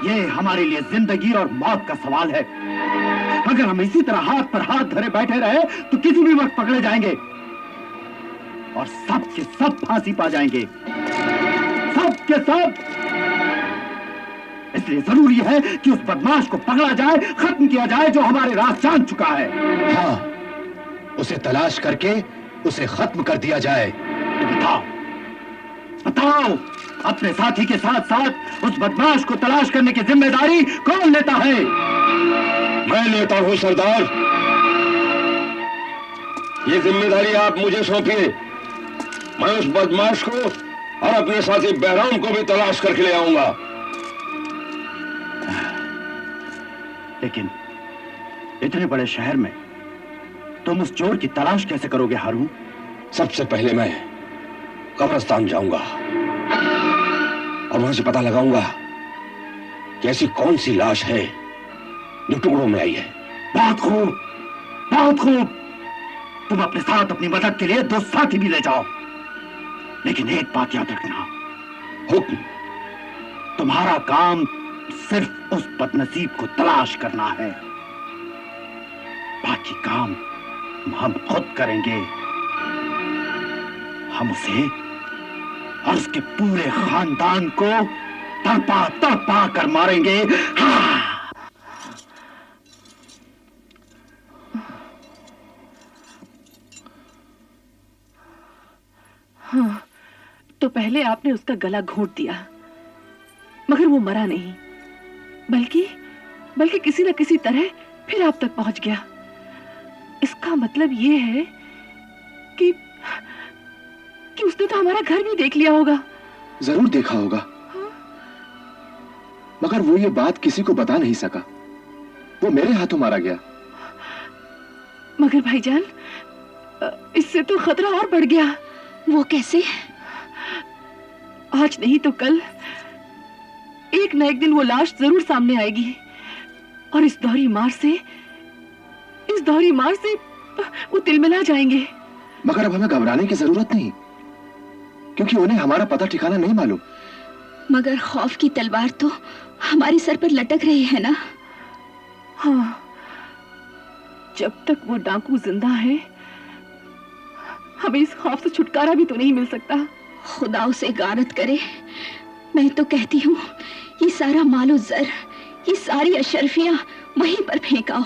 ये हमारे लिए जिंदगी और मौत का सवाल है। अगर हम इसी तरह हाथ पर हाथ धरे बैठे रहे तो किसी भी वक्त पकड़े जाएंगे और सब के सब फांसी पा जाएंगे, सब के सब। इसलिए जरूरी है कि उस बदमाश को पकड़ा जाए, खत्म किया जाए जो हमारे राज जान चुका है। हाँ, उसे तलाश करके उसे खत्म कर दिया जाए। तो बताओ बताओ, अपने साथी के साथ साथ उस बदमाश को तलाश करने की जिम्मेदारी कौन लेता है? मैं लेता हूं सरदार। ये जिम्मेदारी आप मुझे सौंपिए। मैं उस बदमाश को और अपने साथी बहराम को भी तलाश करके ले आऊंगा। लेकिन इतने बड़े शहर में तुम उस चोर की तलाश कैसे करोगे हारून? सबसे पहले मैं कब्रिस्तान जाऊंगा और वहां से पता लगाऊंगा कि ऐसी कौन सी लाश है जो टुकड़ों में आई है। बहुत खूब, बहुत खूब। तुम अपने साथ अपनी मदद के लिए 2 साथी भी ले जाओ, लेकिन एक बात याद रखना। हुक्म। तुम्हारा काम सिर्फ उस बदनसीब को तलाश करना है, बाकी काम हम खुद करेंगे। हम उसे और उसके पूरे खानदान को तड़पा तड़पा कर मारेंगे। हाँ। हाँ, तो पहले आपने उसका गला घोंट दिया, मगर वो मरा नहीं, बल्कि किसी न किसी तरह फिर आप तक पहुंच गया। इसका मतलब ये है कि उसने तो हमारा घर भी देख लिया होगा। जरूर देखा होगा। हाँ? मगर वो ये बात किसी को बता नहीं सका। वो मेरे हाथों मारा गया। मगर भाईजान, इससे तो खतरा और बढ़ गया। वो कैसे? आज नहीं तो कल एक न एक दिन वो लाश जरूर सामने आएगी और इस दोहरी मार से वो तिलमिला जाएंगे। मगर अब हमें घबराने की जरूरत नहीं, क्योंकि उन्हें हमारा पता ठिकाना नहीं मालूम। मगर खौफ की तलवार तो हमारे सर पर लटक रही है ना। हाँ, जब तक वो डाकू जिंदा है हमें इस खौफ से छुटकारा भी तो नहीं मिल सकता। खुदा उसे गारत करे। मैं तो कहती हूँ ये सारा मालो जर, ये सारी अशरफियां वहीं पर फेंकाओ।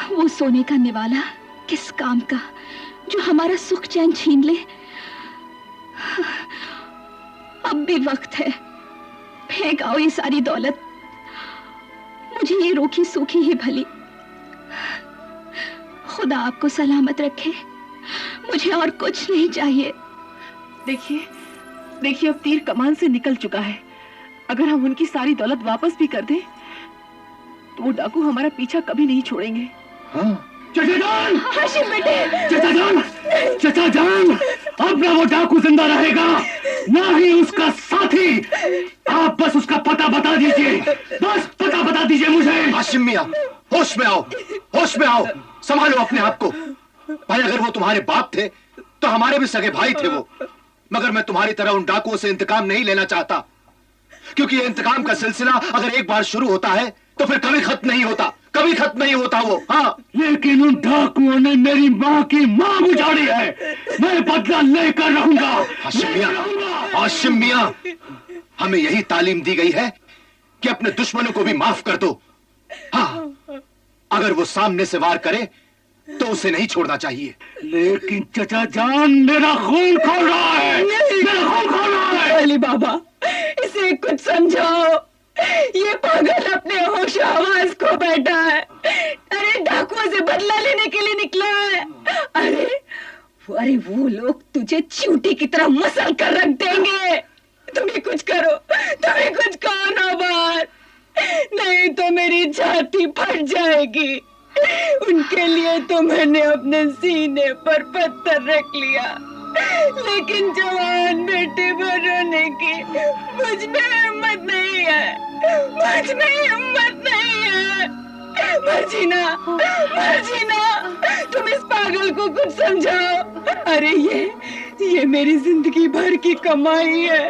वो सोने का निवाला किस काम का जो हमारा सुख चैन छीन ले। अब भी वक्त है, फेंक आओ ये सारी दौलत। मुझे ये रूखी सूखी ही भली। खुदा आपको सलामत रखे, मुझे और कुछ नहीं चाहिए। देखिए अब तीर कमान से निकल चुका है। अगर हम उनकी सारी दौलत वापस भी कर दें तो वो डाकू हमारा पीछा कभी नहीं छोड़ेंगे। हाँ। चचा जान! हाशिम बेटे! चचा जान! अब ना वो डाकू जिंदा रहेगा, ना ही उसका साथी। आप बस उसका पता बता दीजिए, बस पता बता दीजिए मुझे। हाशिम मियां, होश में आओ, होश में आओ, संभालो अपने आप को। भाई अगर वो तुम्हारे बाप थे तो हमारे भी सगे भाई थे वो। मगर मैं तुम्हारी तरह उन डाकुओं से इंतकाम नहीं लेना चाहता, क्योंकि ये इंतकाम का सिलसिला अगर एक बार शुरू होता है तो फिर कभी खत्म नहीं होता, कभी खत्म नहीं होता वो। हाँ, लेकिन उन डाकुओं ने मेरी माँ की माँ उजाड़ी है। मैं बदला लेकर रहूंगा। हाशिम मियां, हमें यही तालीम दी गई है कि अपने दुश्मनों को भी माफ कर दो। हाँ, अगर वो सामने से वार करे तो उसे नहीं छोड़ना चाहिए। लेकिन चचा जान, मेरा खून खोल रहा है, मेरा खून खोल रहा है। अली बाबा, इसे कुछ समझाओ। ये पागल अपने होश आवाज खो बैठा है। अरे डाकुओं से बदला लेने के लिए निकला है। अरे वो लोग तुझे चींटी की तरह मसल कर रख देंगे। तुम्हें कुछ करो, तुम्हें कुछ कहो नौबत, नहीं तो मेरी छाती फट जाएगी। उनके लिए तो मैंने अपने सीने पर पत्थर रख लिया, लेकिन जवान बेटे पर रोने की मुझ में हिम्मत नहीं है, मुझ में हिम्मत नहीं है। मर्जीना, तुम इस पागल को कुछ समझाओ। अरे ये मेरी जिंदगी भर की कमाई है,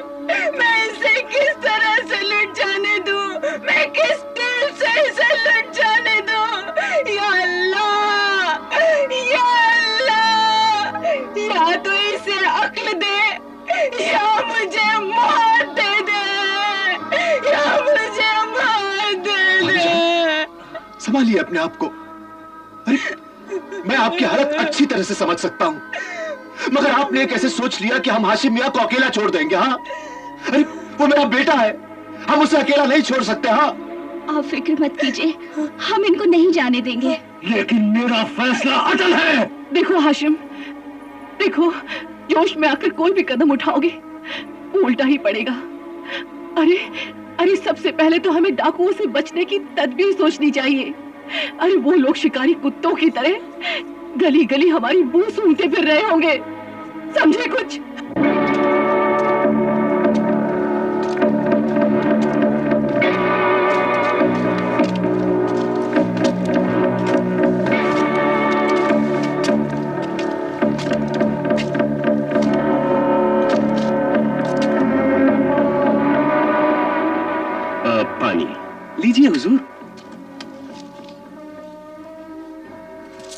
मैं इसे किस तरह से लुट जाने दूं? संभालिए अपने आप को। अरे मैं आपकी हालत अच्छी तरह से समझ सकता हूं, मगर आपने कैसे सोच लिया कि हम हाशिम मियां को अकेला छोड़ देंगे? हाँ, अरे वो मेरा बेटा है, हम उसे अकेला नहीं छोड़ सकते। हाँ, आप फिक्र मत कीजिए, हम इनको नहीं जाने देंगे। लेकिन मेरा फैसला अटल है। देखो हाशिम, देखो, जोश में आकर कोई भी कदम उठाओगे वो उल्टा ही पड़ेगा। अरे अरे सबसे पहले तो हमें डाकुओं से बचने की तदबीर सोचनी चाहिए। अरे वो लोग शिकारी कुत्तों की तरह गली गली हमारी बू सूंघते फिर रहे होंगे, समझे कुछ? पानी लीजिए हुजूर।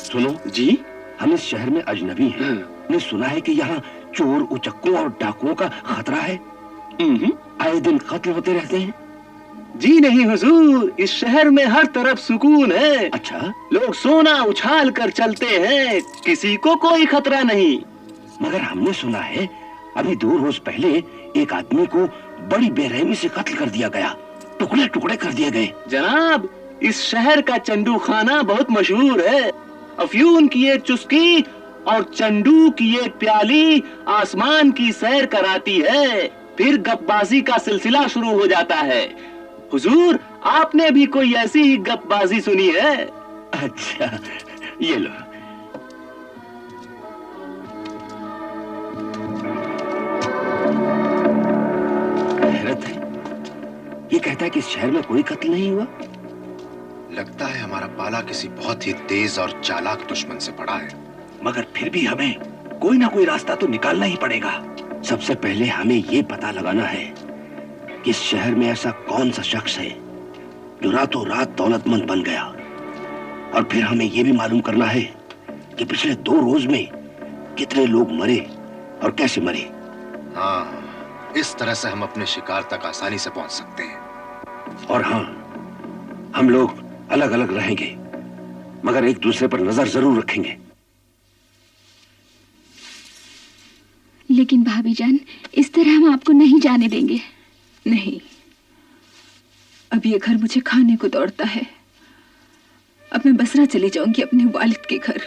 सुनो जी, हम इस शहर में अजनबी हैं। ने सुना है कि यहाँ चोर, उचक्कों और डाकुओं का खतरा है। आए दिन कत्ल होते रहते हैं। जी नहीं हुजूर, इस शहर में हर तरफ सुकून है। अच्छा, लोग सोना उछाल कर चलते हैं, किसी को कोई खतरा नहीं। मगर हमने सुना है अभी 2 रोज पहले एक आदमी को बड़ी बेरहमी से कत्ल कर दिया गया, टुकड़े टुकड़े कर दिए गए। जनाब, इस शहर का चंडू खाना बहुत मशहूर है। अफ्यून की एक चुस्की और चंडू की एक प्याली आसमान की सैर कराती है, फिर गप्पबाजी का सिलसिला शुरू हो जाता है। हुजूर, आपने भी कोई ऐसी ही गप्पबाजी सुनी है? अच्छा, ये लो। हैरत है, ये कहता है कि इस शहर में कोई कत्ल नहीं हुआ। लगता है हमारा पाला किसी बहुत ही तेज और चालाक दुश्मन से पड़ा है। मगर फिर भी हमें कोई ना कोई रास्ता तो निकालना ही पड़ेगा। सबसे पहले हमें ये पता लगाना है कि इस शहर में ऐसा कौन सा शख्स है जो रातों रात दौलतमंद बन गया, और फिर हमें ये भी मालूम करना है कि पिछले 2 रोज में कितने लोग मरे और कैसे मरे। हाँ, इस तरह से हम अपने शिकार तक आसानी से पहुंच सकते हैं। और हाँ, हम लोग अलग अलग रहेंगे, मगर एक दूसरे पर नजर जरूर रखेंगे। लेकिन भाभी जान, इस तरह हम आपको नहीं जाने देंगे। नहीं, अब ये घर मुझे खाने को दौड़ता है। अब मैं बसरा चली जाऊंगी अपने वालिद के घर।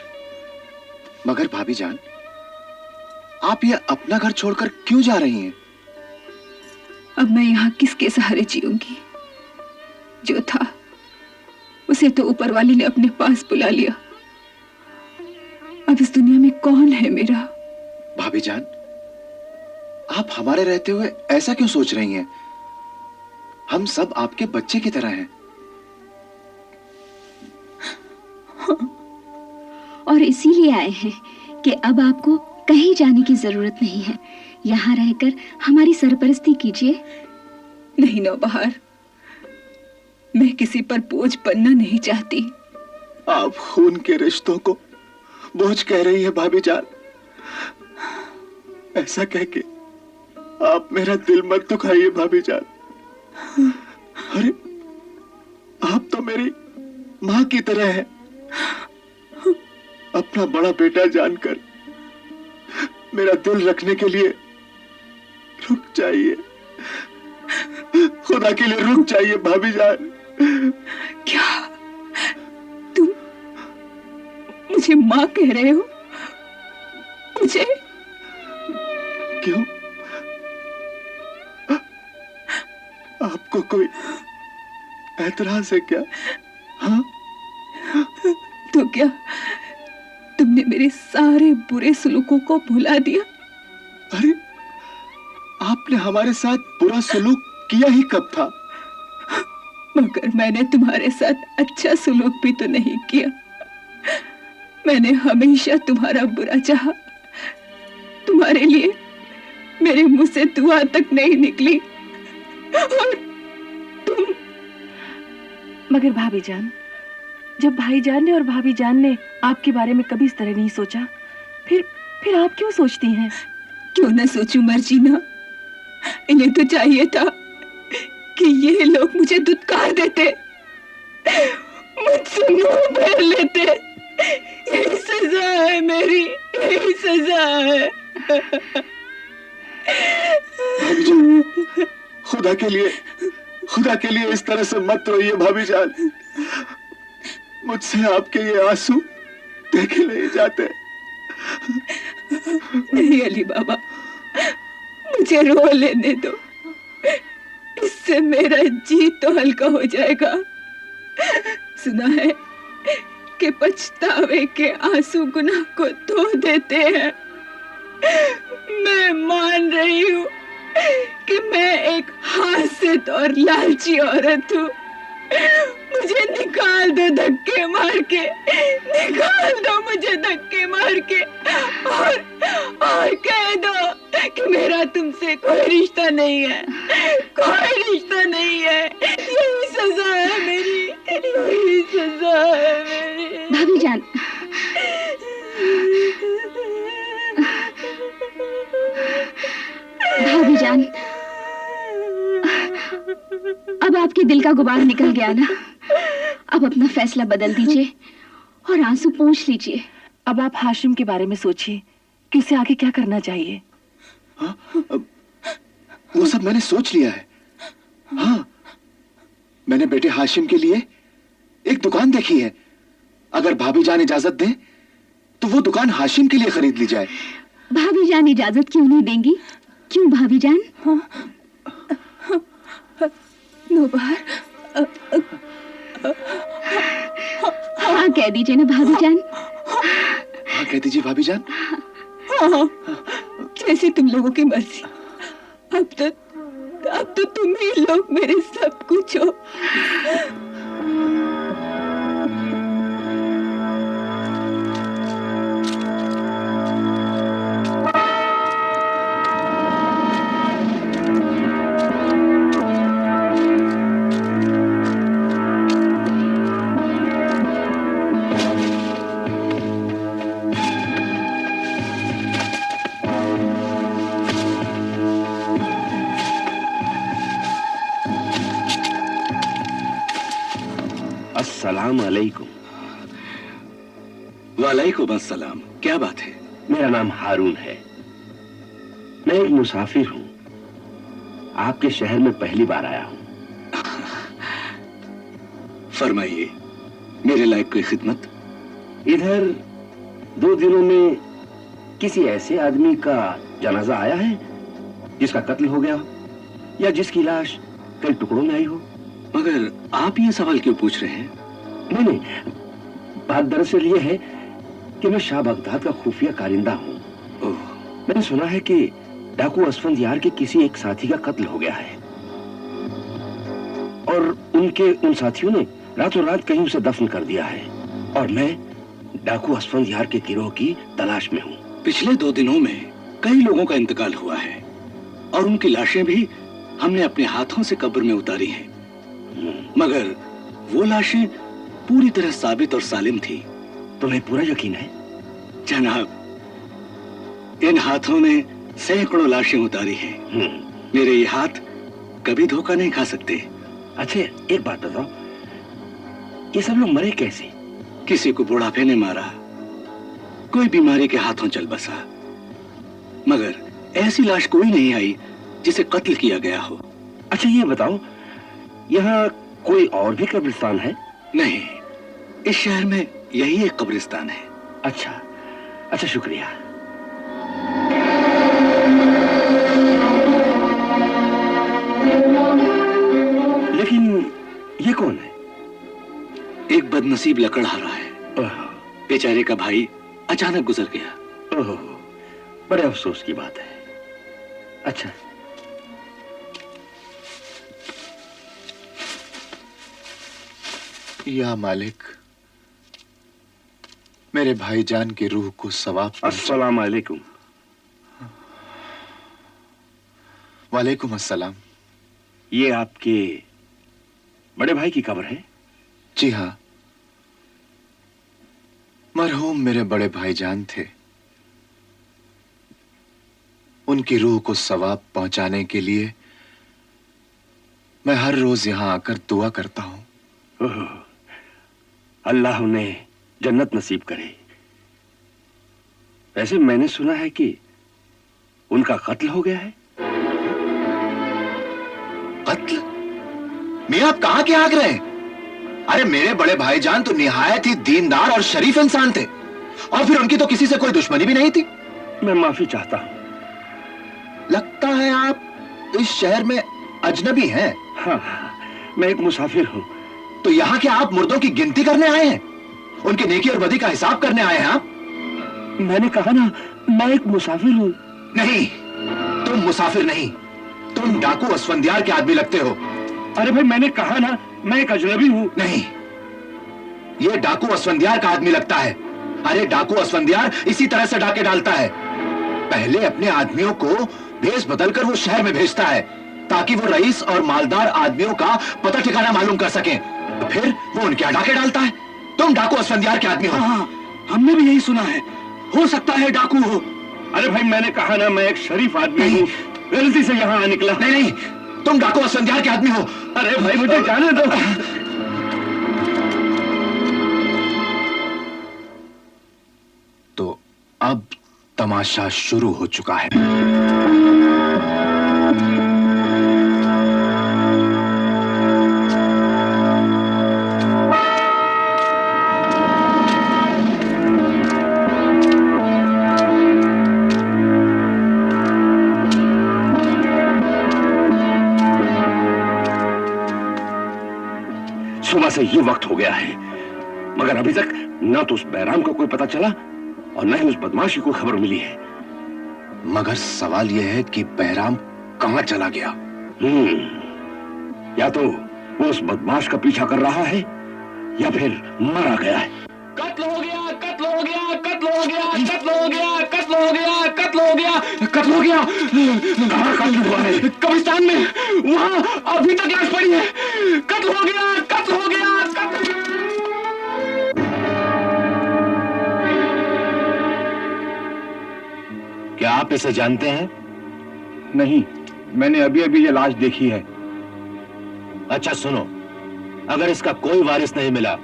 मगर भाभी जान, आप ये अपना घर छोड़कर क्यों जा रही हैं? अब मैं यहाँ किसके सहारे जीऊंगी? जो था उसे तो ऊपर वाली ने अपने पास बुला लिया। अब इस दुनिया में कौन है मेरा? भाभी जान, आप हमारे रहते हुए ऐसा क्यों सोच रही हैं? हम सब आपके बच्चे की तरह हैं। और इसीलिए आए हैं कि अब आपको कहीं जाने की जरूरत नहीं है। यहाँ रहकर हमारी सरपरस्ती कीजिए। नहीं नौबहार, मैं किसी पर बोझ बनना नहीं चाहती। आप खून के रिश्तों को बोझ कह रही है भाभी जान। ऐसा कह के आप मेरा दिल मत दुखाइए भाभी जान। अरे आप तो मेरी माँ की तरह हैं। अपना बड़ा बेटा जानकर मेरा दिल रखने के लिए रुक जाइए, खुदा के लिए रुक जाइए भाभी जान। क्या तुम मुझे माँ कह रहे हो? मुझे? क्यों? आपको कोई ऐतराज है क्या? हाँ? तो क्या तुमने मेरे सारे बुरे सलूकों को भुला दिया? अरे आपने हमारे साथ बुरा सलूक किया ही कब था? मगर मैंने तुम्हारे साथ अच्छा सलूक भी तो नहीं किया। मैंने हमेशा तुम्हारा बुरा चाहा। तुम्हारे लिए मेरे मुंह से दुआ तक नहीं निकली। और तुम। मगर भाभी जान, जब भाईजान ने और भाभी जान ने आपके बारे में कभी इस तरह नहीं सोचा, फिर आप क्यों सोचती हैं? क्यों ना सोचूं मर्जीना, इन्हें तो चाहिए था कि ये लोग मुझे दुत्कार देते, मुझसे मुंह फेर लेते। यही सजा है मेरी, यही सजा है। भाभी जान, खुदा के लिए इस तरह से मत रोइए भाभी जान। मुझसे आपके ये आंसू देखे नहीं जाते। नहीं अली बाबा, मुझे रो लेने दो, इससे मेरा जी तो हल्का हो जाएगा। सुना है कि पछतावे के आंसू गुनाह को धो देते हैं। मैं मान रही हूँ कि मैं एक हासिद और लालची औरत हूँ। मुझे निकाल दो धक्के मार के, निकाल दो मुझे धक्के मार के, और कह दो कि मेरा तुमसे कोई रिश्ता नहीं है, कोई रिश्ता नहीं है। यही सजा है मेरी, यही सजा है मेरी। भाभी जान, भाभी जान, अब आपके दिल का गुबार निकल गया ना। अब अपना फैसला बदल दीजिए और आंसू पोंछ लीजिए। अब आप हाशिम के बारे में सोचिए कि उसे आगे क्या करना चाहिए। हाँ, वो सब मैंने सोच लिया है। हाँ, मैंने बेटे हाशिम के लिए एक दुकान देखी है। अगर भाभी जान इजाजत दें तो वो दुकान हाशिम के लिए खरीद ली जाए। भाभी जान इजाजत क्यों नहीं देंगी? क्यों भाभी जान? नौबहार, हाँ कह दीजिए ना भाभी जान। हाँ कह दीजिए भाभी जान। हाँ, जैसे तुम लोगों की मर्जी। अब तो तुम ही लोग मेरे सब कुछ हो। अस्सलाम अलैकुम। वालेकुम अस्सलाम। क्या बात है? मेरा नाम हारून है। मैं एक मुसाफिर हूं, आपके शहर में पहली बार आया हूं। फरमाइए, मेरे लायक कोई खिदमत? इधर 2 दिनों में किसी ऐसे आदमी का जनाजा आया है जिसका कत्ल हो गया हो या जिसकी लाश कई टुकड़ों में आई हो? मगर आप ये सवाल क्यों पूछ रहे हैं? नहीं, बात दरअसल ये है कि मैं शाह बगदाद का खुफिया कारिंदा हूँ। ओह, मैंने सुना है कि डाकू असफंदियार के किसी एक साथी का कत्ल हो गया है और उनके उन साथियों ने रातों रात कहीं उसे दफन कर दिया है, और मैं डाकू असफंदियार के गिरोह की तलाश में हूँ। पिछले 2 दिनों में कई लोगों का इंतकाल हुआ है और उनकी लाशें भी हमने अपने हाथों से कब्र में उतारी हैं। मगर वो लाशें पूरी तरह साबित और सालिम थी। तुम्हें पूरा यकीन है? जनाब, इन हाथों ने सैकड़ों लाशें उतारी हैं। मेरे ये हाथ कभी धोखा नहीं खा सकते। अच्छा, एक बात बताओ, ये सब लोग मरे कैसे? किसी को बुढ़ापे ने मारा, कोई बीमारी के हाथों चल बसा, मगर ऐसी लाश कोई नहीं आई जिसे कत्ल किया गया हो। अच्छा ये बताओ, यहाँ कोई और भी कब्रिस्तान है? नहीं, इस शहर में यही एक कब्रिस्तान है। अच्छा, शुक्रिया। लेकिन ये कौन है? एक बदनसीब लकड़हारा है। बेचारे का भाई अचानक गुजर गया। ओह, बड़े अफसोस की बात है। अच्छा, या मालिक, मेरे भाईजान की रूह को सवाब। अस्सलाम वालेकुम। वालेकुम अस्सलाम। ये आपके बड़े भाई की कब्र है? जी हाँ, मरहूम मेरे बड़े भाईजान थे। उनकी रूह को सवाब पहुंचाने के लिए मैं हर रोज यहां आकर दुआ करता हूं। अल्लाह उन्हें जन्नत नसीब करे। वैसे मैंने सुना है कि उनका कत्ल हो गया है। कत्ल? मियां आप कहां के आग रहे हैं? अरे मेरे बड़े भाईजान तो निहायत ही दीनदार और शरीफ इंसान थे, और फिर उनकी तो किसी से कोई दुश्मनी भी नहीं थी। मैं माफी चाहता हूं। लगता है आप इस शहर में अजनबी हैं। हाँ, मैं एक मुसाफिर हूं। तो यहाँ क्या आप मुर्दों की गिनती करने आए हैं? उनकी नेकी और बदी का हिसाब करने आए हैं आप? मैंने कहा ना, मैं एक मुसाफिर हूं। नहीं, तुम मुसाफिर नहीं, तुम डाकू असफंदियार के आदमी लगते हो। अरे भाई, मैंने कहा ना, मैं एक अजनबी हूं। नहीं, ये डाकू असफंदियार का आदमी लगता है। अरे डाकू असफंदियार इसी तरह से डाके डालता है। पहले अपने आदमियों को भेष बदलकर वो शहर में भेजता है, ताकि वो रईस और मालदार आदमियों का पता ठिकाना मालूम कर सके। फिर वो उनके यहाँ डाके डालता है। तुम डाकू असफंदियार के आदमी हो। हाँ, हमने भी यही सुना है। हो सकता है डाकू हो। अरे भाई, मैंने कहा ना, मैं एक शरीफ आदमी हूं। गलती से यहाँ आ निकला। नहीं नहीं, तुम डाकू असफंदियार के आदमी हो। अरे भाई, मुझे जाने दो। तो अब तमाशा शुरू हो चुका है। सुबह से ये वक्त हो गया है, मगर अभी तक न तो उस बैराम का कोई पता चला और न ही उस बदमाश की कोई खबर मिली है। मगर सवाल यह है कि बहराम कहां चला गया? या तो वो उस बदमाश का पीछा कर रहा है या फिर मारा गया है। कत्ल हो गया, कत्ल हो गया, कत्ल हो गया, कत्ल हो गया, कत्ल हो गया, कत्ल हो गया, कत्ल हो गया। कहां कत्ल हुआ है? कब्रिस्तान में, वहां अभी तक लाश पड़ी है। कत्ल हो गया, कत्ल हो गया, कत्ल। क्या आप इसे जानते हैं? नहीं, मैंने अभी अभी ये लाश देखी है। अच्छा सुनो, अगर इसका कोई वारिस नहीं मिला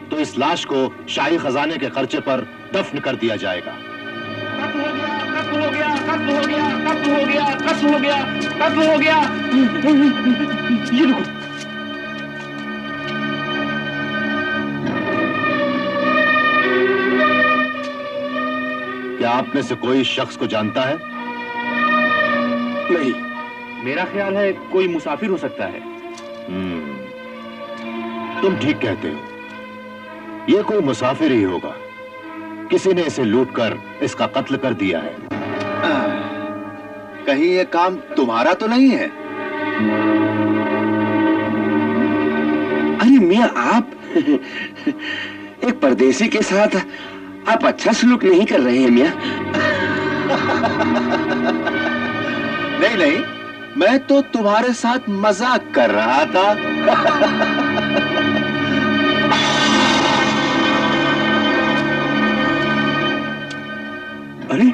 तो इस लाश को शाही खजाने के खर्चे पर दफन कर दिया जाएगा। कत्ल हो गया, कत्ल हो गया, कत्ल हो गया, कत्ल हो गया, कत्ल हो गया, कत्ल हो गया। ये देखो, क्या आप में से कोई शख्स को जानता है? नहीं। मेरा ख्याल है कोई मुसाफिर हो सकता है। तुम ठीक कहते हो, ये कोई मुसाफिर ही होगा। किसी ने इसे लूटकर इसका कत्ल कर दिया है। कहीं ये काम तुम्हारा तो नहीं है? अरे मियां, आप एक परदेसी के साथ आप अच्छा सलूक नहीं कर रहे हैं मियां। नहीं नहीं, मैं तो तुम्हारे साथ मजाक कर रहा था। अरे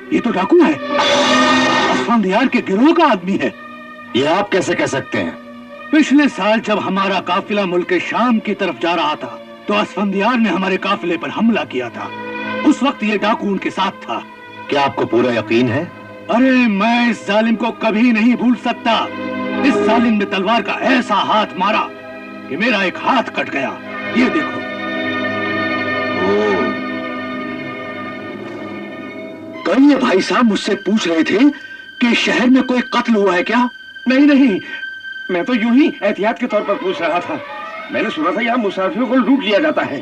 ये तो डाकू है, असफंदियार के गिरोह का आदमी है। ये आप कैसे कह सकते हैं? पिछले साल जब हमारा काफिला मुल्क शाम की तरफ जा रहा था तो असफंदियार ने हमारे काफिले पर हमला किया था। उस वक्त ये डाकू उनके साथ था। क्या आपको पूरा यकीन है? अरे मैं इस जालिम को कभी नहीं भूल सकता। इस जालिम ने तलवार का ऐसा हाथ मारा कि मेरा एक हाथ कट गया। ये देखो। कल ये भाई साहब मुझसे पूछ रहे थे कि शहर में कोई कत्ल हुआ है क्या? नहीं, मैं तो यूं ही एहतियात के तौर पर पूछ रहा था। मैंने सुना था यहाँ मुसाफिरों को लूट लिया जाता है।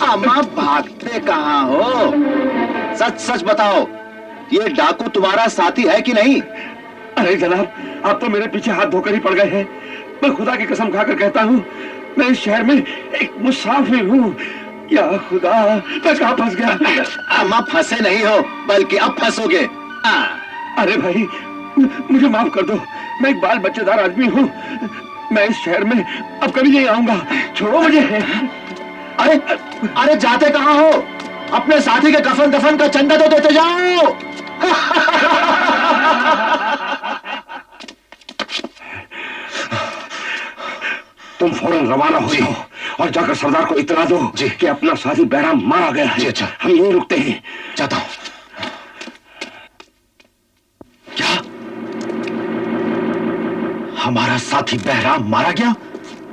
अम्मा, भागते कहाँ हो? सच सच बताओ, ये डाकू तुम्हारा साथी है कि नहीं? अरे जनाब, आप तो मेरे पीछे हाथ धोकर ही पड़ गए हैं। मैं खुदा की कसम खाकर कहता हूँ, मैं इस शहर में एक मुसाफिर हूँ। या खुदा, मैं कहाँ फंस गया? अम्मा, फंसे नहीं हो, बल्कि अब फंसोगे। अरे भाई, मुझे माफ कर दो। मैं एक बाल बच्चेदार आदमी हूँ। मैं इस शहर में अब कभी नहीं आऊंगा। छोड़ो मुझे। अरे अरे, जाते कहाँ हो? अपने साथी के कफन दफन का चंदा तो देते जाओ। तुम फौरन रवाना हो जाओ। और जाकर सरदार को इतला दो जी कि अपना साथी बहराम मारा गया है। जी अच्छा, हम यहीं रुकते हैं। जाता हूं। क्या हमारा साथी बहराम मारा गया?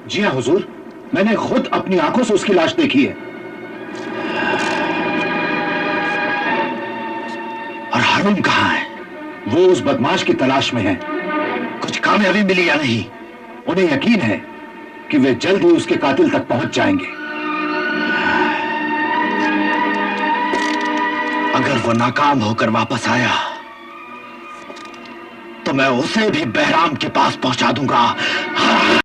जी हाँ हुजूर, मैंने खुद अपनी आंखों से उसकी लाश देखी है। और हारून कहां है? वो उस बदमाश की तलाश में है। कुछ कामयाबी मिली या नहीं? उन्हें यकीन है कि वे जल्द ही उसके कातिल तक पहुंच जाएंगे। अगर वो नाकाम होकर वापस आया तो मैं उसे भी बहराम के पास पहुंचा दूंगा